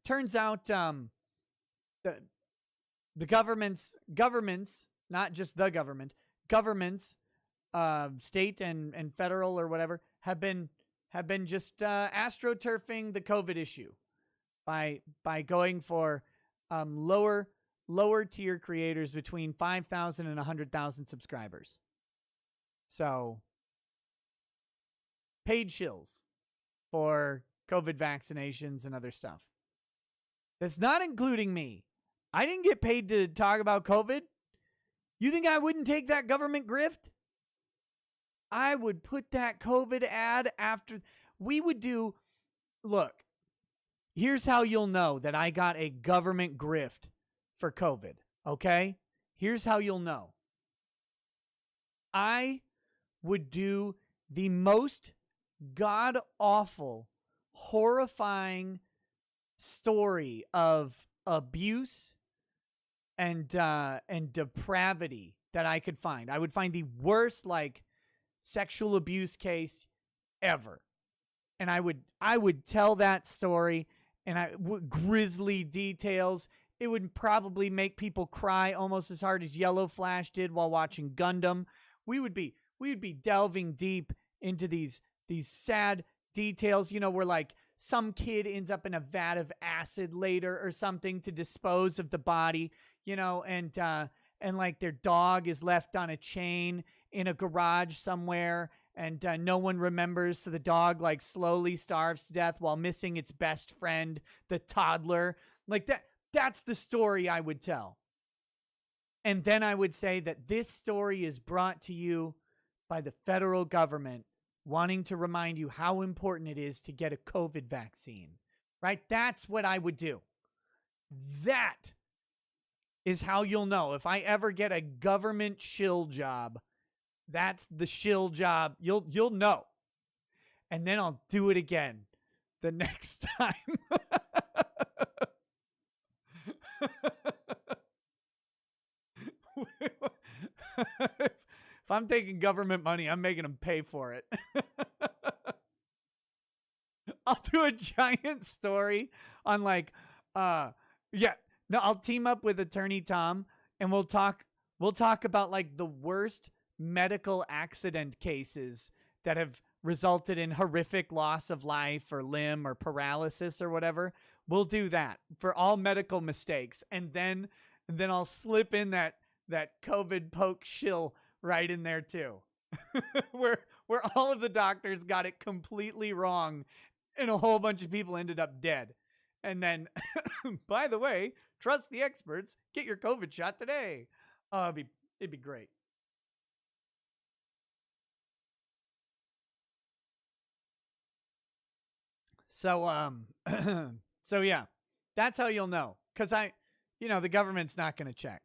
turns out the governments, not just the government, governments, state and federal or whatever, have been just astroturfing the COVID issue by going for lower tier creators between 5,000 and 100,000 subscribers. So paid shills for COVID vaccinations and other stuff. That's not including me. I didn't get paid to talk about COVID. You think I wouldn't take that government grift? I would put that COVID ad after. We would do. Look, here's how you'll know that I got a government grift for COVID. Okay? Here's how you'll know. I would do the most god-awful, horrifying story of abuse and depravity that I could find. I would find the worst, like, sexual abuse case ever. And I would tell that story, and grisly details. It would probably make people cry almost as hard as Yellow Flash did while watching Gundam. We would be delving deep into these sad details, where like some kid ends up in a vat of acid later or something to dispose of the body, and like their dog is left on a chain in a garage somewhere, and no one remembers, so the dog like slowly starves to death while missing its best friend, the toddler. Like that's the story I would tell. And then I would say that this story is brought to you by the federal government wanting to remind you how important it is to get a COVID vaccine, right? That's what I would do. That is how you'll know. If I ever get a government shill job, that's the shill job. You'll know. And then I'll do it again the next time. If I'm taking government money, I'm making them pay for it. I'll do a giant story on I'll team up with Attorney Tom, and we'll talk about like the worst medical accident cases that have resulted in horrific loss of life or limb or paralysis or whatever. We'll do that for all medical mistakes. And then I'll slip in that COVID poke shill right in there too. where all of the doctors got it completely wrong and a whole bunch of people ended up dead. And then, by the way, trust the experts. Get your COVID shot today. It'd be great. So yeah, that's how you'll know. Because the government's not going to check.